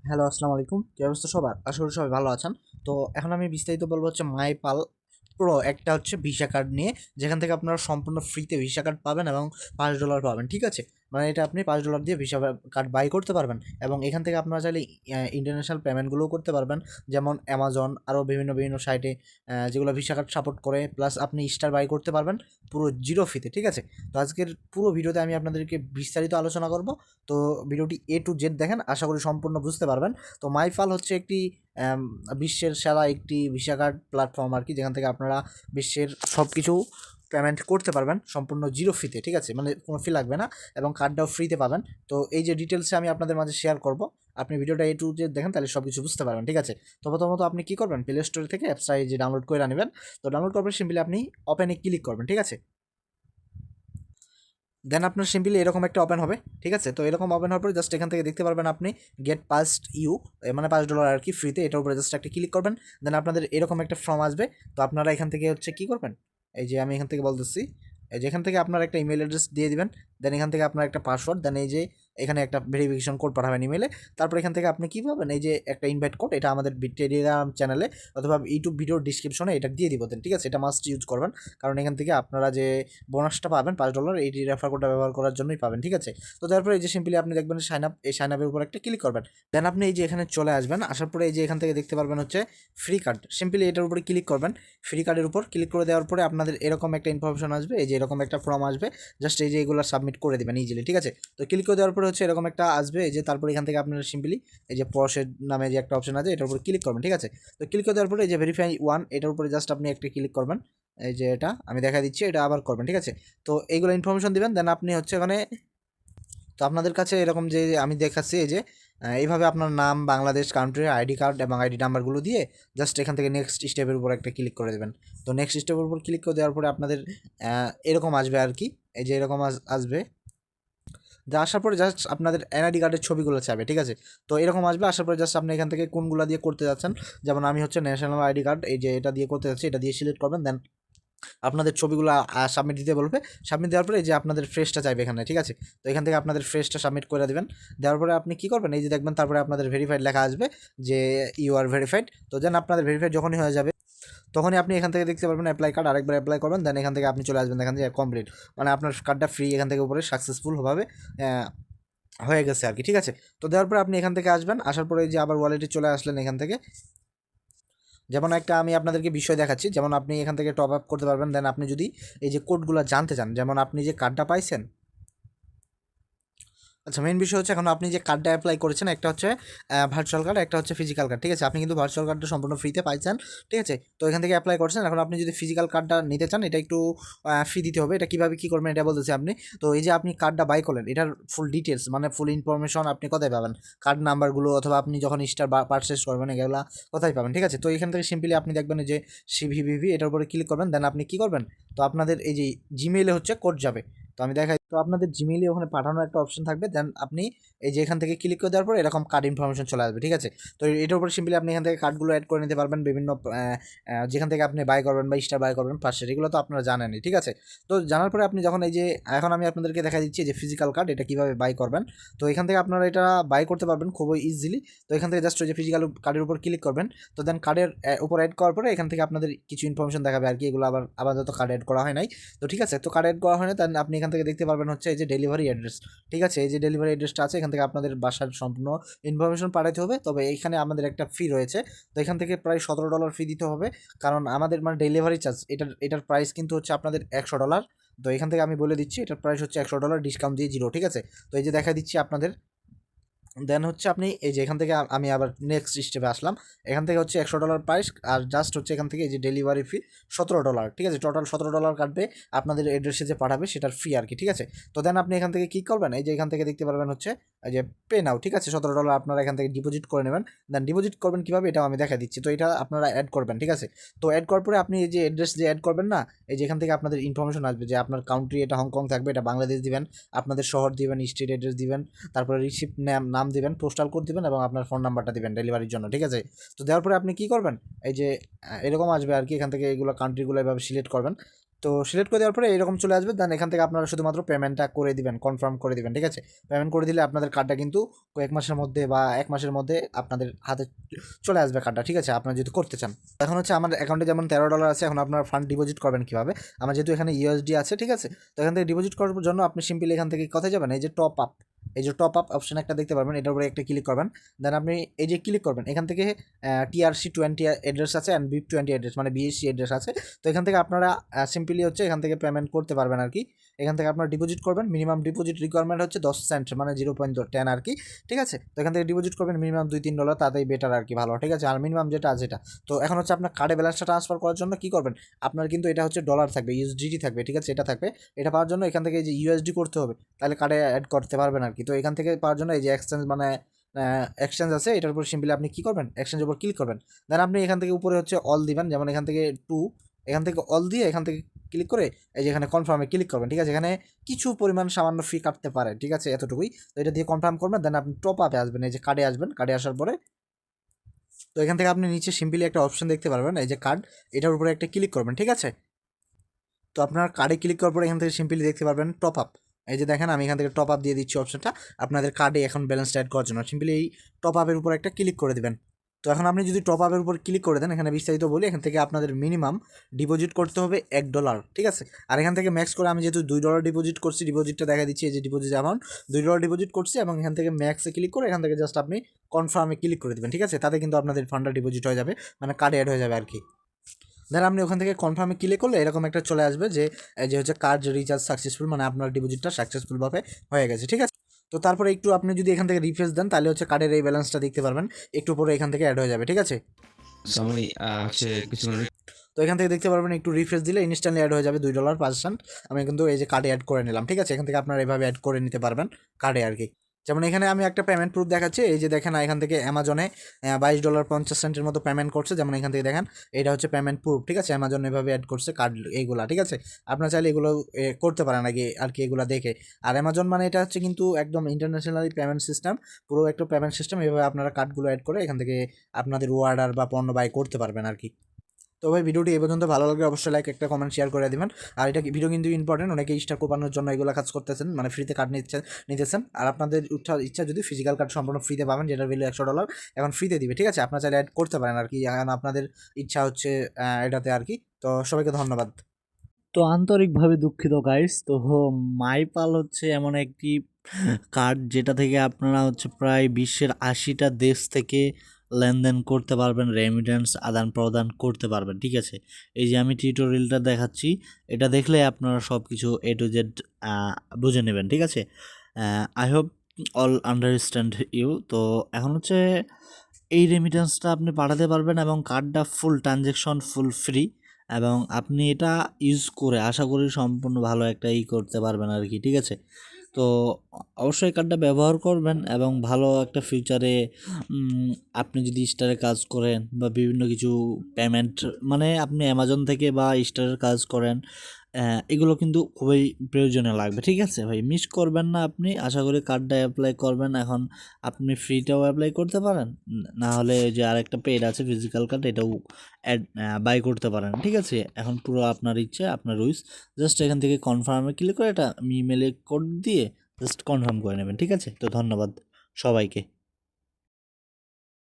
Hello, আসসালামু আলাইকুম। কি অবস্থা সবার? আশা করি সবাই ভালো আছেন। তো এখন আমি বিস্তারিত বলব হচ্ছে মাইপাল প্রো একটা হচ্ছে ভিসা কার্ড নিয়ে, যেখান থেকে আপনারা সম্পূর্ণ ফ্রিতে ভিসা কার্ড পাবেন এবং $5 পাবেন। ঠিক আছে? মানে এটা আপনি $5 দিয়ে ভিসা কার্ড বাই করতে পারবেন এবং এখান থেকে আপনারা চাইলে ইন্টারন্যাশনাল পেমেন্টগুলোও করতে পারবেন। যেমন অ্যামাজন আরও বিভিন্ন সাইটে যেগুলো ভিসা কার্ড সাপোর্ট করে, প্লাস আপনি স্টার বাই করতে পারবেন পুরো জিরো ফিতে। ঠিক আছে? তো আজকের পুরো ভিডিওতে আমি আপনাদেরকে বিস্তারিত আলোচনা করব। তো ভিডিওটি এ টু জেড দেখেন, আশা করি সম্পূর্ণ বুঝতে পারবেন। তো মাইফাল হচ্ছে একটি বিশ্বের সেরা একটি ভিসা কার্ড প্ল্যাটফর্ম আর কি, যেখান থেকে আপনারা বিশ্বের সব কিছু পেমেন্ট করতে পারবেন সম্পূর্ণ জিরো ফিতে। ঠিক আছে? মানে কোনো ফি লাগবে না এবং কার্ডটাও ফ্রিতে পাবেন। তো এই যে ডিটেলসে আমি আপনাদের মাঝে শেয়ার করব, আপনি ভিডিওটা এ টু জেড দেখেন, তাহলে সব কিছু বুঝতে পারবেন। ঠিক আছে? তো প্রথমত আপনি কী করবেন, প্লে স্টোর থেকে অ্যাপসটা এই যে ডাউনলোড করে নেবেন। তো ডাউনলোড করার পর সিম্পলি আপনি ওপেনে ক্লিক করবেন। ঠিক আছে? দেন আপনার সিম্পলি এরকম একটা ওপেন হবে। ঠিক আছে? তো এরকম ওপেন হওয়ার পরে জাস্ট এখান থেকে দেখতে পারবেন আপনি গেট পাস্ট ইউ, মানে $5 আর কি ফ্রিতে, এটার উপরে জাস্ট একটা ক্লিক করবেন। দেন আপনাদের এরকম একটা ফর্ম আসবে। তো আপনারা এখান থেকে হচ্ছে কী করবেন, এই যে আমি এখান থেকে বলতেছি, এই যে এখান থেকে আপনার একটা ইমেল অ্যাড্রেস দিয়ে দিবেন। দেন এখান থেকে আপনার একটা পাসওয়ার্ড, দেন এই যে এখানে একটা ভেরিফিকেশন কোড পাঠাবেন ইমেলে। তারপর এখান থেকে আপনি কী পাবেন, এই যে একটা ইনভাইট কোড, এটা আমাদের টেলিগ্রাম চ্যানেলে অথবা ইউটিউব ভিডিওর ডিসক্রিপশনে এটা দিয়ে দিব দেন। ঠিক আছে? এটা মাস্ট ইউজ করবেন, কারণ এখান থেকে আপনারা যে বোনাসটা পাবেন $5, এইটি রেফার কোডটা ব্যবহার করার জন্যই পাবেন। ঠিক আছে? তো তারপরে এই যে সিম্পলি আপনি দেখবেন সাইন আপ, এই সাইন আপের উপর একটা ক্লিক করবেন। দেন আপনি এই যে এখানে চলে আসবেন, আসার পরে এই যে এখান থেকে দেখতে পারবেন হচ্ছে ফ্রি কার্ড, সিম্পলি এটার উপরে ক্লিক করবেন। ফ্রি কার্ডের উপর ক্লিক করে দেওয়ার পরে আপনাদের এরকম একটা ইনফরমেশন আসবে, এই যে এরকম একটা ফর্ম আসবে, জাস্ট এই যে এগুলো সাবমিট করে দেবেন ইজিলি। ঠিক আছে? তো ক্লিক করে দেওয়ার পরে হচ্ছে এরকম একটা আসবে, এই যে তারপর এখান থেকে আপনারা সিম্পলি এই যে প্রসেড নামে যে একটা অপশন আছে, এটার উপর ক্লিক করবেন। ঠিক আছে? তো ক্লিক করে দেওয়ার পরে এই যে ভেরিফাই ওয়ান, এটার উপরে জাস্ট আপনি একটা ক্লিক করবেন। এই যে এটা আমি দেখা দিচ্ছি, এটা আবার করবেন। ঠিক আছে? তো এইগুলো ইনফরমেশন দিবেন। দেন আপনি হচ্ছে ওখানে, তো আপনাদের কাছে এরকম যে আমি দেখাচ্ছি, এই যে এইভাবে আপনার নাম, বাংলাদেশ কান্ট্রি, আইডি কার্ড এবং আইডি নাম্বারগুলো দিয়ে জাস্ট এখান থেকে নেক্সট স্টেপের উপর একটা ক্লিক করে দেবেন। তো নেক্সট স্টেপের উপর ক্লিক করে দেওয়ার পরে আপনাদের এরকম আসবে আর কি, এই যে এরকম আসবে। যা আসার পরে জাস্ট আপনাদের এনআইডি কার্ডের ছবিগুলো চাইবে। ঠিক আছে? তো এরকম আসবে, আসার পরে জাস্ট আপনি এখান থেকে কোনগুলো দিয়ে করতে যাচ্ছেন, যেমন আমি হচ্ছে ন্যাশনাল আইডি কার্ড, এই যে এটা দিয়ে করতে যাচ্ছি, এটা দিয়ে সিলেক্ট করবেন। দেন আপনাদের ছবিগুলো সাবমিট দিতে বলবে। সাবমিট দেওয়ার পরে এই যে আপনাদের ফ্রেশটা চাইবে এখানে। ঠিক আছে? তো এখান থেকে আপনাদের ফ্রেশটা সাবমিট করে দেবেন। দেওয়ার পরে আপনি কী করবেন, এই যে দেখবেন তারপরে আপনাদের ভেরিফাইড লেখা আসবে যে ইউ আর ভেরিফাইড। তো দেন আপনাদের ভেরিফাইড যখনই হয়ে যাবে, তখনই আপনি এখান থেকে দেখতে পারবেন অ্যাপ্লাই কার্ড, আরেকবার অ্যাপ্লাই করবেন। দেন এখান থেকে আপনি চলে আসবেন, এখান থেকে কমপ্লিট, মানে আপনার কার্ডটা ফ্রি এখান থেকে উপরে সাকসেসফুলভাবে হয়ে গেছে আর কি। ঠিক আছে? তো দেওয়ার পরে আপনি এখান থেকে আসবেন, আসার পরে এই যে আবার ওয়ালেটে চলে আসলেন এখান থেকে। যেমন একটা আমি আপনাদেরকে বিষয় দেখাচ্ছি, যেমন আপনি এখান থেকে টপ আপ করতে পারবেন। দেন আপনি যদি এই যে কোডগুলো জানতে চান, যেমন আপনি যে কার্ডটা পাইছেন, আচ্ছা, মেইন বিষয় হচ্ছে এখন আপনি যে কার্ডটা অ্যাপ্লাই করেছেন, একটা হচ্ছে ভার্চুয়াল কার্ড, একটা হচ্ছে ফিজিক্যাল কার্ড। ঠিক আছে? আপনি কিন্তু ভার্চুয়াল কার্ডটা সম্পূর্ণ ফ্রিতে পাইছেন। ঠিক আছে? তো এখান থেকে অ্যাপ্লাই করছেন। এখন আপনি যদি ফিজিক্যাল কার্ডটা নিতে চান, এটা একটু ফি দিতে হবে। এটা কীভাবে কী করবেন এটা বলতেছি আপনি। তো এই যে আপনি কার্ডটা বাই করলেন, এটার ফুল ডিটেলস মানে ফুল ইনফরমেশন আপনি কোথায় পাবেন, কার্ড নাম্বারগুলো অথবা আপনি যখন স্টার পারচেস করবেন এগুলো কোথায় পাবেন। ঠিক আছে? তো এখান থেকে সিম্পলি আপনি দেখবেন যে সিভিভিভি, এটার উপরে ক্লিক করবেন। দেন আপনি কী করবেন, তো আপনাদের এই যে জিমেইলে হচ্ছে কোড যাবে। তো আমি দেখাই, তো আপনাদের জিমেইলে ওখানে পাঠানোর একটা অপশন থাকবে। দেন আপনি এই যে এখান থেকে ক্লিক করে দেওয়ার পর এরকম কার্ড ইনফরমেশন চলে আসবে। ঠিক আছে? তো এটার উপর সিম্পলি আপনি এখান থেকে কার্ডগুলো অ্যাড করে নিতে পারবেন বিভিন্ন যেখান থেকে আপনি বাই করবেন বা স্টার বাই করবেন পাশে, এগুলো তো আপনারা জানেনই। ঠিক আছে? তো জানার পরে আপনি যখন এই যে এখন আমি আপনাদেরকে দেখা দিচ্ছি যে ফিজিক্যাল কার্ড এটা কীভাবে বাই করবেন। তো এখান থেকে আপনারা এটা বাই করতে পারবেন খুবই ইজিলি। তো এখান থেকে জাস্ট ওই যে ফিজিক্যাল কার্ডের উপর ক্লিক করবেন। তো দেন কার্ডের উপর অ্যাড করার পরে এখান থেকে আপনাদের কিছু ইনফরমেশন দেখাবে আর কি, এগুলো আবার আপাতত কার্ড অ্যাড করা হয় নাই। তো ঠিক আছে? তো কার্ড অ্যাড করা হয় না, দেন আপনি এখান থেকে দেখতে পারবেন হচ্ছে এই যে ডেলিভারি অ্যাড্রেস। ঠিক আছে? এই যে ডেলিভারি অ্যাড্রেসটা আছে, এখান থেকে আপনাদের বাসার সম্পূর্ণ ইনফরমেশন পাঠাতে হবে। তবে এইখানে আমাদের একটা ফি রয়েছে। তো এখান থেকে প্রায় $17 ফি দিতে হবে, কারণ আমাদের মানে ডেলিভারি চার্জ, এটার প্রাইস কিন্তু হচ্ছে আপনাদের $100। তো এখান থেকে আমি বলে দিচ্ছি এটার প্রাইস হচ্ছে $100, ডিসকাউন্ট দিয়ে 0। ঠিক আছে? তো এই যে দেখা দিচ্ছি আপনাদের, দেন হচ্ছে আপনি এই যে এখান থেকে আমি আবার নেক্সট স্টেপে আসলাম। এখান থেকে হচ্ছে $100 প্রাইস, আর জাস্ট হচ্ছে এখান থেকে এই যে ডেলিভারি ফি $17। ঠিক আছে? টোটাল $17 কাটবে আপনাদের অ্যাড্রেসে যে পাঠাবে সেটার ফি আর কি। ঠিক আছে? তো দেন আপনি এখান থেকে কী করবেন, এই যে এখান থেকে দেখতে পারবেন হচ্ছে এই যে পে নাও। ঠিক আছে? $17 আপনারা এখান থেকে ডিপোজিট করে নেবেন। দেন ডিপোজিট করবেন কীভাবে এটাও আমি দেখা দিচ্ছি। তো এটা আপনারা অ্যাড করবেন। ঠিক আছে? তো অ্যাড করার পরে আপনি এই যে অ্যাড্রেস যে অ্যাড করবেন না, এই যে এখান থেকে আপনাদের ইনফরমেশন আসবে যে আপনার কান্ট্রি এটা হংকং থাকবে, এটা বাংলাদেশ দিবেন, আপনাদের শহর দিবেন, স্ট্রিট অ্যাড্রেস দিবেন, তারপরে রিসিপ্ট নাম দিবেন, পোস্টাল কোড দিবেন এবং আপনার ফোন নাম্বারটা দিবেন ডেলিভারির জন্য। ঠিক আছে? তো দেওয়ার পরে আপনি কী করবেন, এই যে এরকম আসবে আর কি, এখান থেকে এইগুলো কান্ট্রিগুলো এভাবে সিলেক্ট করবেন। তো সিলেক্ট করে দেওয়ার পরে এরকম চলে আসবে, দেন এখান থেকে আপনারা শুধুমাত্র পেমেন্টটা করে দিবেন, কনফার্ম করে দিবেন, ঠিক আছে। পেমেন্ট করে দিলে আপনাদের কার্ডটা কিন্তু কয়েক মাসের মধ্যে বা 1 মাসের মধ্যে আপনাদের হাতে চলে আসবে কার্ডটা, ঠিক আছে, আপনারা যদি করতে চান। এখন হচ্ছে আমার অ্যাকাউন্টে যেমন $13 আছে, এখন আপনার ফান্ড ডিপোজিট করবেন কীভাবে। আমার যেহেতু এখানে ইউএসডি আছে, ঠিক আছে, তো এখান থেকে ডিপোজিট করার জন্য আপনি সিম্পলি এখান থেকে কোথায় যাবেন, এই যে টপ আপ, এই যে টপ আপ অপশন একটা দেখতে পারবেন, এটার উপরে একটা ক্লিক করবেন। দেন আপনি এই যে ক্লিক করবেন, এখান থেকে TRC20 অ্যাড্রেস আছে অ্যান্ড BIP20 অ্যাড্রেস, মানে BSC অ্যাড্রেস আছে। তো এখান থেকে আপনারা সিম্পলি হচ্ছে এখান থেকে পেমেন্ট করতে পারবেন আর কি। এখান থেকে আপনারা ডিপোজিট করবেন, মিনিমাম ডিপোজিট রিকোয়ারমেন্ট হচ্ছে 10 সেন্ট, মানে 0.10 আর কি, ঠিক আছে। তো এখান থেকে ডিপোজিট করবেন মিনিমাম $2-3, তাতেই বেটার আর কি, ভালো, ঠিক আছে। আর মিনিমাম যেটা আছে এটা। তো এখন হচ্ছে আপনার কার্ডে ব্যালেন্সটা ট্রান্সফার করার জন্য কী করবেন, আপনার কিন্তু এটা হচ্ছে ডলার থাকবে, USDT থাকবে, ঠিক আছে, এটা থাকবে। এটা পাওয়ার জন্য এখান থেকে এই যে USD করতে হবে, তাহলে কার্ডে অ্যাড করতে পারবেন আর কি। তো এখান থেকে পাওয়ার জন্য এই যে এক্সচেঞ্জ, মানে এক্সচেঞ্জ আছে, এটার উপর সিম্পলি আপনি কী করবেন, এক্সচেঞ্জের উপর ক্লিক করবেন। দেন আপনি এখান থেকে উপরে হচ্ছে অল দিবেন, যেমন এখান থেকে এখান থেকে অল দিয়ে এখান থেকে ক্লিক করে এই যে এখানে কনফার্মে ক্লিক করবেন, ঠিক আছে। এখানে কিছু পরিমাণ সামান্য ফি কাটতে পারে, ঠিক আছে, এতটুকুই। তো এটা দিয়ে কনফার্ম করবেন, দেন আপনি টপ আপে আসবেন, এই যে কার্ডে আসবেন, কার্ডে আসার পরে তো এখান থেকে আপনি নিচে সিম্পলি একটা অপশন দেখতে পারবেন, এই যে কার্ড, এটার উপরে একটা ক্লিক করবেন, ঠিক আছে। তো আপনার কার্ডে ক্লিক করার পরে এখান থেকে সিম্পলি দেখতে পারবেন টপ আপ, এই যে দেখেন আমি এখান থেকে টপ আপ দিয়ে দিচ্ছি অপশনটা আপনাদের কার্ডে এখন ব্যালেন্স অ্যাড করার জন্য। সিম্পলি এই টপ আপের উপর একটা ক্লিক করে দেবেন। তো এখন আপনি যদি টপ আপের উপর ক্লিক করে দেন, এখানে বিস্তারিত বলি, এখান থেকে আপনাদের মিনিমাম ডিপোজিট করতে হবে $1, ঠিক আছে। আর এখান থেকে ম্যাক্স করে আমি যেহেতু $2 ডিপোজিট করছি, ডিপোজিটটা দেখা দিচ্ছি, এই যে ডিপোজিট অ্যামাউন্ট $2 ডিপোজিট করছি, এবং এখান থেকে ম্যাক্সে ক্লিক করে এখান থেকে জাস্ট আপনি কনফার্মে ক্লিক করে দেবেন, ঠিক আছে। তাতে কিন্তু আপনাদের ফান্ডটা ডিপোজিট হয়ে যাবে, মানে কার্ডে অ্যাড হয়ে যাবে আর কি। দেন আপনি ওখান থেকে কনফার্মে ক্লিক করলে এরকম একটা চলে আসবে যে হচ্ছে কার্ড রিচার্জ সাকসেসফুল, মানে আপনার ডিপোজিটটা সাকসেসফুলভাবে হয়ে গেছে, ঠিক আছে। তো তারপরে একটু আপনি যদি এখান থেকে রিফ্রেশ দেন, তাহলে হচ্ছে কার্ডের এই ব্যালেন্সটা দেখতে পারবেন, একটু পরে এখান থেকে অ্যাড হয়ে যাবে, ঠিক আছে। আমি হচ্ছে কিছু তো এখান থেকে দেখতে পারবেন একটু রিফ্রেশ দিলে ইনস্ট্যান্টলি অ্যাড হয়ে যাবে $2 আমি কিন্তু এই যে কার্ডে অ্যাড করে নিলাম, ঠিক আছে। এখান থেকে আপনারা এভাবে অ্যাড করে নিতে পারবেন কার্ডে আর কি। যেমন এখানে আমি একটা পেমেন্ট প্রুফ দেখাচ্ছি, এই যে দেখেন এখান থেকে অ্যামাজনে $22.50 মতো পেমেন্ট করছে, যেমন এখান থেকে দেখেন এটা হচ্ছে পেমেন্ট প্রুফ, ঠিক আছে। অ্যামাজন এভাবে অ্যাড করছে কার্ড এইগুলা, ঠিক আছে। আপনারা চাইলে এগুলো করতে পারেন আগে আর কি, এগুলো দেখে। আর অ্যামাজন মানে এটা হচ্ছে কিন্তু একদম ইন্টারন্যাশনালি পেমেন্ট সিস্টেম, পুরো একটা পেমেন্ট সিস্টেম। এভাবে আপনারা কার্ডগুলো অ্যাড করে এখান থেকে আপনাদের অর্ডার বা পণ্য বাই করতে পারবেন আর কি। তো ভাই ভিডিওটি এই পর্যন্ত ভালো লাগলে অবশ্যই লাইক, একটা কমেন্ট, শেয়ার করে দিবেন। আর এটা ভিডিও কিন্তু ইম্পর্টেন্ট, অনেকে স্টার কোপানোর জন্য এগুলো কাজ করতেছেন, মানে ফ্রিতে কার্ড নিতেছেন। আর আপনাদের ইচ্ছা যদি ফিজিক্যাল কার্ড সম্পূর্ণ ফ্রিতে পাবেন, যেটার ভ্যালু $100 এখন ফ্রিতে দিবে, ঠিক আছে। আপনারা চাইলে অ্যাড করতে পারেন আর কি, এখন আপনাদের ইচ্ছা হচ্ছে এটাতে আর কি। তো সবাইকে ধন্যবাদ। তো আন্তরিকভাবে দুঃখিত গাইস। তো মাইপাল হচ্ছে এমন একটি কার্ড যেটা থেকে আপনারা হচ্ছে প্রায় বিশ্বের 80টা দেশ থেকে লেনদেন করতে পারবেন, রেমিটেন্স আদান প্রদান করতে পারবেন, ঠিক আছে। এই যে আমি টিউটোরিয়ালটা দেখাচ্ছি, এটা দেখলে আপনারা সব কিছু A to Z বুঝে নেবেন, ঠিক আছে। I hope all understand you. তো এখন হচ্ছে এই রেমিটেন্সটা আপনি পাঠাতে পারবেন এবং কার্ডটা ফুল ট্রানজ্যাকশন ফুল ফ্রি, এবং আপনি এটা ইউজ করে আশা করি সম্পূর্ণ ভালো একটা করতে পারবেন আর কি, ঠিক আছে। তো অবশ্যই কার্ডটা ব্যবহার করবেন এবং ভালো একটা ফিউচারে আপনি যদি স্টারে কাজ করেন বা বিভিন্ন কিছু পেমেন্ট, মানে আপনি অ্যামাজন থেকে বা স্টারের কাজ করেন, এগুলো কিন্তু খুবই প্রয়োজনীয় লাগবে, ঠিক আছে ভাই, মিস করবেন না আপনি। আশা করি কার্ডটা অ্যাপ্লাই করবেন, এখন আপনি ফ্রিটাও অ্যাপ্লাই করতে পারেন, না হলে যে আরেকটা পেড আছে ফিজিক্যাল কার্ড, এটাও বাই করতে পারেন, ঠিক আছে। এখন পুরো আপনার ইচ্ছে, আপনার উইস। জাস্ট এখান থেকে কনফার্মে ক্লিক করে এটা ইমেলে কোড দিয়ে জাস্ট কনফার্ম করে নেবেন, ঠিক আছে। তো ধন্যবাদ সবাইকে।